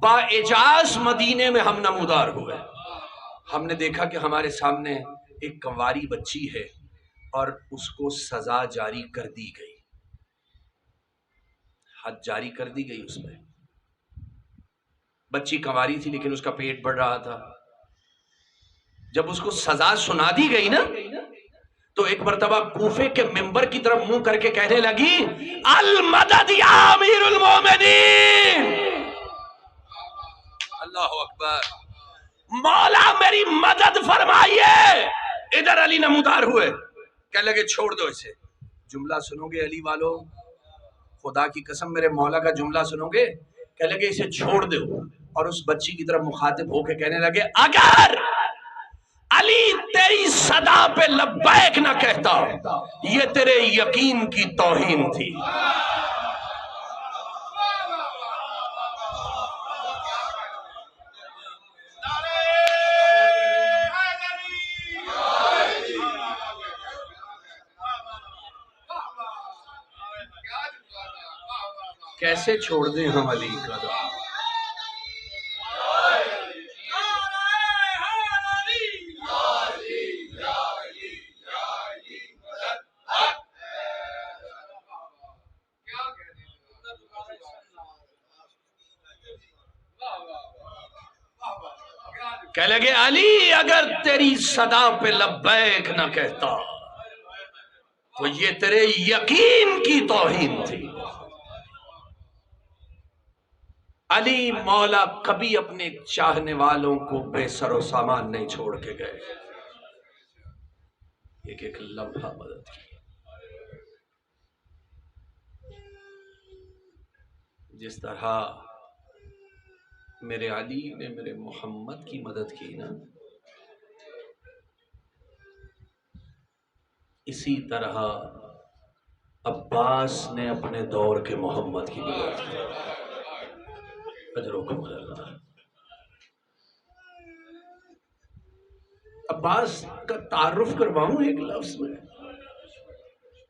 با اجاز مدینے میں ہم نمودار ہوئے۔ ہم نے دیکھا کہ ہمارے سامنے ایک کنواری بچی ہے اور اس کو سزا جاری کر دی گئی، حد جاری کر دی گئی اس پہ۔ بچی کنواری تھی لیکن اس کا پیٹ بڑھ رہا تھا۔ جب اس کو سزا سنا دی گئی نا تو ایک مرتبہ کوفے کے ممبر کی طرف منہ کر کے کہنے لگی المدد یا امیر المومنین، اللہ اکبر، مولا میری مدد فرمائیے۔ ادھر علی نمودار ہوئے، کہنے لگے چھوڑ دو اسے۔ جملہ سنو گے علی والو، خدا کی قسم میرے مولا کا جملہ سنو گے، کہنے لگے اسے چھوڑ دو، اور اس بچی کی طرف مخاطب ہو کے کہنے لگے اگر علی تیری صدا پہ لبیک نہ کہتا یہ تیرے یقین کی توہین تھی۔ کیسے چھوڑ دیں ہم علی کا نام؟ کہہ لگے علی اگر تیری صدا پہ لبیک نہ کہتا تو یہ تیرے یقین کی توہین تھی۔ علی مولا کبھی اپنے چاہنے والوں کو بے سر و سامان نہیں چھوڑ کے گئے، ایک ایک لمحہ مدد کی۔ جس طرح میرے علی نے میرے محمد کی مدد کی نا، اسی طرح عباس نے اپنے دور کے محمد کی مدد کی۔ اجرکم اللہ۔ عباس کا تعارف کرواؤں ایک لفظ میں،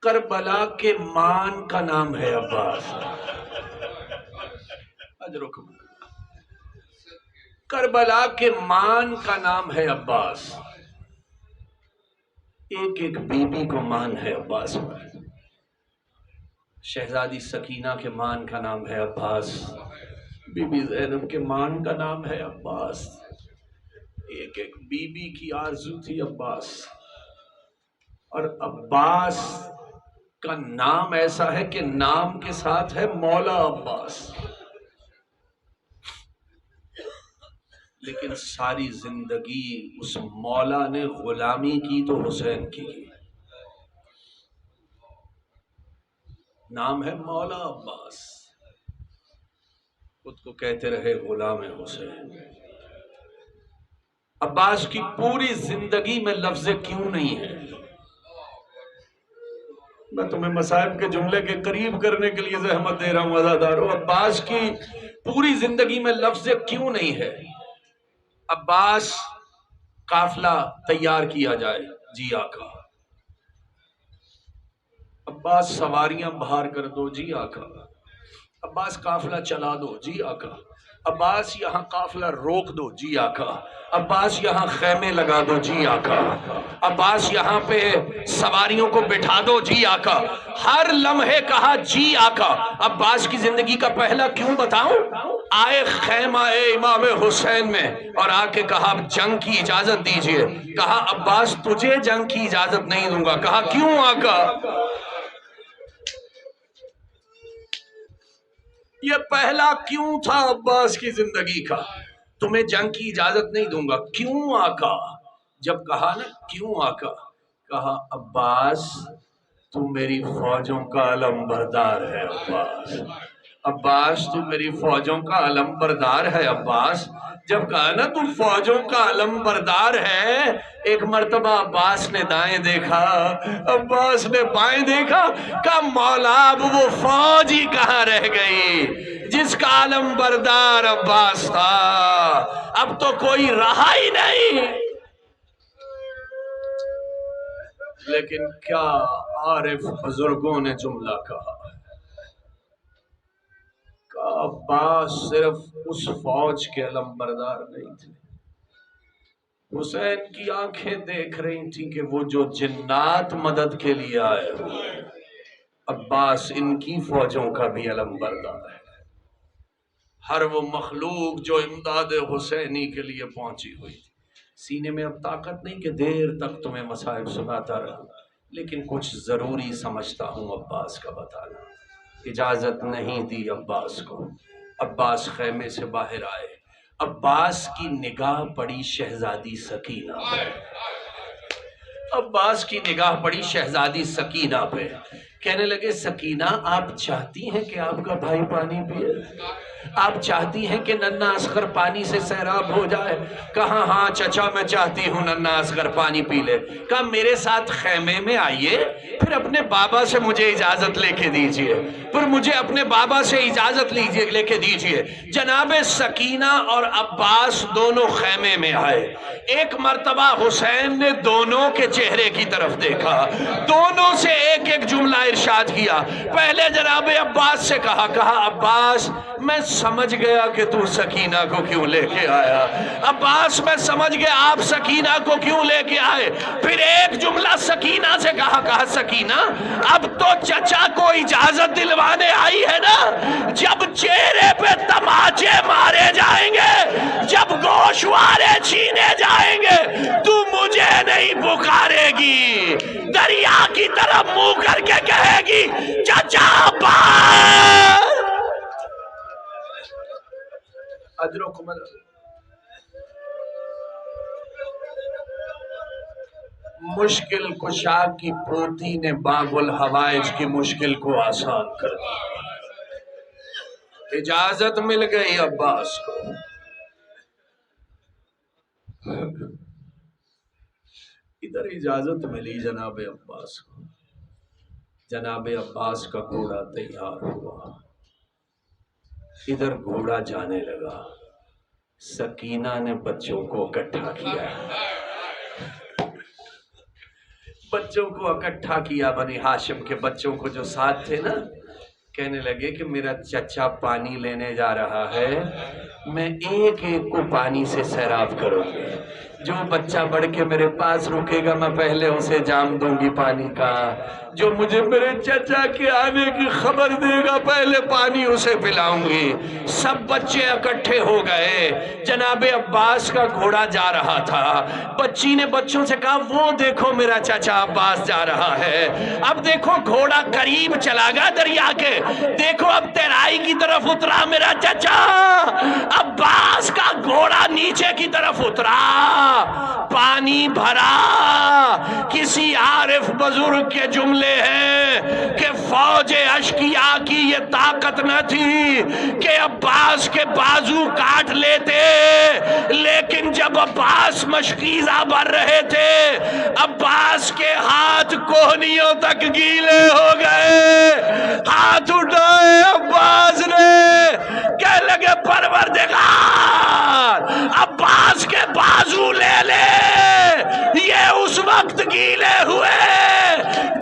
کربلا کے مان کا نام ہے عباس۔ اجرکم اللہ۔ کربلا کے مان کا نام ہے عباس، ایک ایک بی بی کو مان ہے عباس پر۔ شہزادی سکینہ کے مان کا نام ہے عباس، بی بی زینب کے مان کا نام ہے عباس، ایک ایک بی بی کی آرزو تھی عباس۔ اور عباس کا نام ایسا ہے کہ نام کے ساتھ ہے مولا عباس، لیکن ساری زندگی اس مولا نے غلامی کی تو حسین کی۔ نام ہے مولا عباس، خود کو کہتے رہے غلام حسین۔ عباس کی پوری زندگی میں لفظ کیوں نہیں ہے۔ میں تمہیں مصائب کے جملے کے قریب کرنے کے لیے زحمت دے رہا ہوں عزادارو۔ عباس کی پوری زندگی میں لفظ کیوں نہیں ہے۔ عباس قافلہ تیار کیا جائے، جی آقا۔ عباس سواریاں بہار کر دو، جی آقا۔ عباس قافلہ چلا دو، جی آقا۔ عباس یہاں قافلہ روک دو، جی آقا۔ عباس یہاں خیمے لگا دو، جی آقا۔ عباس یہاں پہ سواریوں کو بٹھا دو، جی آقا۔ ہر لمحے کہا جی آقا۔ عباس کی زندگی کا پہلا کیوں بتاؤں؟ آئے خیمہ امام حسین میں اور آ کے کہا جنگ کی اجازت دیجئے۔ کہا عباس تجھے جنگ کی اجازت نہیں دوں گا۔ کہا کیوں آقا؟ یہ پہلا کیوں تھا عباس کی زندگی کا، تمہیں جنگ کی اجازت نہیں دوں گا۔ کیوں آقا؟ جب کہا نا کیوں آقا، کہا عباس تو میری فوجوں کا علم بردار ہے عباس، عباس تو میری فوجوں کا علم بردار ہے عباس. جب کہا نا تو فوجوں کا علم بردار ہے، ایک مرتبہ عباس نے دائیں دیکھا، عباس نے بائیں دیکھا، کہا مولا اب وہ فوج ہی کہاں رہ گئی جس کا علم بردار عباس تھا، اب تو کوئی رہا ہی نہیں. لیکن کیا عارف بزرگوں نے جملہ کہا کہ عباس صرف اس فوج کے علم بردار نہیں تھے، حسین کی آنکھیں دیکھ رہی تھیں کہ وہ جو جنات مدد کے لیے آئے ہوئے، عباس ان کی فوجوں کا بھی علم بردار ہے. ہر وہ مخلوق جو امداد حسینی کے لیے پہنچی ہوئی تھی، سینے میں اب طاقت نہیں کہ دیر تک تمہیں مصائب سناتا رہوں، لیکن کچھ ضروری سمجھتا ہوں عباس کا بتانا. اجازت نہیں دی عباس کو. عباس خیمے سے باہر آئے، عباس کی نگاہ پڑی شہزادی سکینہ پہ. عباس کی نگاہ پڑی شہزادی سکینہ پہ. کہنے لگے سکینہ آپ چاہتی ہیں کہ آپ کا بھائی پانی پیے؟ آپ چاہتی ہیں کہ ننھا اصغر پانی سے سیراب ہو جائے؟ کہا ہاں چچا میں چاہتی ہوں ننھا اصغر پانی پی لے. کہا میرے ساتھ خیمے میں آئیے، پھر اپنے بابا سے مجھے اجازت لے کے دیجئے، پھر مجھے اپنے بابا سے اجازت لے کے دیجئے. جناب سکینہ اور عباس دونوں خیمے میں آئے. ایک مرتبہ حسین نے دونوں کے چہرے کی طرف دیکھا، دونوں سے ایک ایک جملہ ارشاد کیا. پہلے جناب عباس سے کہا عباس میں سمجھ گیا کہ تو سکینہ کو کیوں لے کے آیا، عباس میں سمجھ گیا آپ سکینہ کو کیوں لے کے آئے. پھر ایک جملہ سکینہ سے کہا سکینہ اب تو چچا کو اجازت دلوانے آئی ہے نا، جب چہرے پہ تماچے مارے جائیں گے، جب گوشوارے چھینے جائیں گے، تو مجھے نہیں پکارے گی، دریا کی طرف منہ کر کے کہے گی چچا عباس. اجرکم مشکل کشا کی پوتی نے باب الحوائج کی مشکل کو آسان کر دیا. اجازت مل گئی عباس کو. ادھر اجازت ملی جناب عباس کو. جناب عباس کا گھوڑا تیار ہوا، ادھر گھوڑا جانے لگا. سکینہ نے بچوں کو اکٹھا کیا، بچوں کو اکٹھا کیا، بنی ہاشم کے بچوں کو جو ساتھ تھے نا. کہنے لگے کہ میرا چچا پانی لینے جا رہا ہے، میں ایک ایک کو پانی سے سیراب کروں گی. جو بچہ بڑھ کے میرے پاس رکے گا میں پہلے اسے جام دوں گی پانی کا. جو مجھے میرے چچا کے آنے کی خبر دے گا پہلے پانی اسے پلاؤں گی. سب بچے اکٹھے ہو گئے. جناب عباس کا گھوڑا جا رہا تھا. بچی نے بچوں سے کہا وہ دیکھو میرا چچا عباس جا رہا ہے. اب دیکھو گھوڑا قریب چلا گیا دریا کے، دیکھو اب تیرائی کی طرف اترا میرا چچا. عباس کا گھوڑا نیچے کی طرف اترا، پانی بھرا. کسی عارف بزرگ کے جملے ہیں کہ فوج اشقیاء کی یہ طاقت نہ تھی کہ عباس کے بازو کاٹ لیتے، لیکن جب عباس مشکیزہ بھر رہے تھے عباس کے ہاتھ کوہنیوں تک گیلے ہو گئے. ہاتھ اٹھائے عباس نے، کہنے لگے پروردگار عباس کے بازو لے لے. یہ اس وقت گیلے ہوئے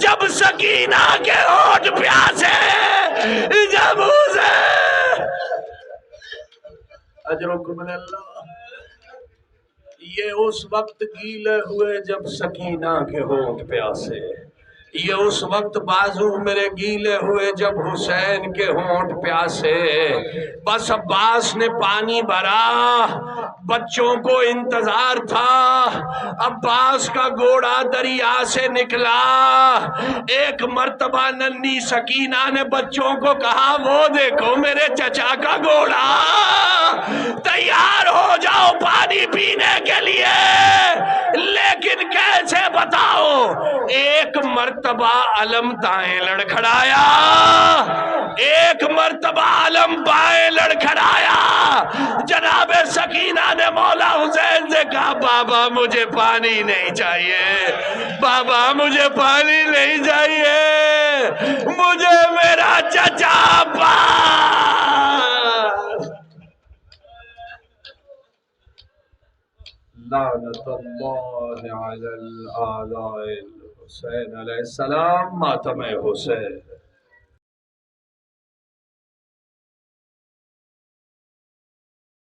جب سکینہ کے ہونٹ پیاسے، جب اسے اجرکم من اللہ، یہ اس وقت گیلے ہوئے جب سکینہ کے ہونٹ پیاسے. یہ اس وقت بازو میرے گیلے ہوئے جب حسین کے ہونٹ پیاسے. بس عباس نے پانی بھرا، بچوں کو انتظار تھا. عباس کا گھوڑا دریا سے نکلا. ایک مرتبہ ننھی سکینہ نے بچوں کو کہا وہ دیکھو میرے چچا کا گھوڑا، تیار ہو جاؤ پانی پینے کے لیے. لیکن کیسے بتاؤ، ایک مرتبہ علم دائیں لڑکھڑایا، ایک مرتبہ علم بائیں لڑکھڑایا۔ جناب سکینہ نے مولا حسین سے کہا بابا مجھے پانی نہیں چاہیے، بابا مجھے پانی نہیں چاہیے، مجھے میرا چچا پاس۔ لعنت اللہ علی الآلاء الحسین علیہ السلام، ماتم حسین۔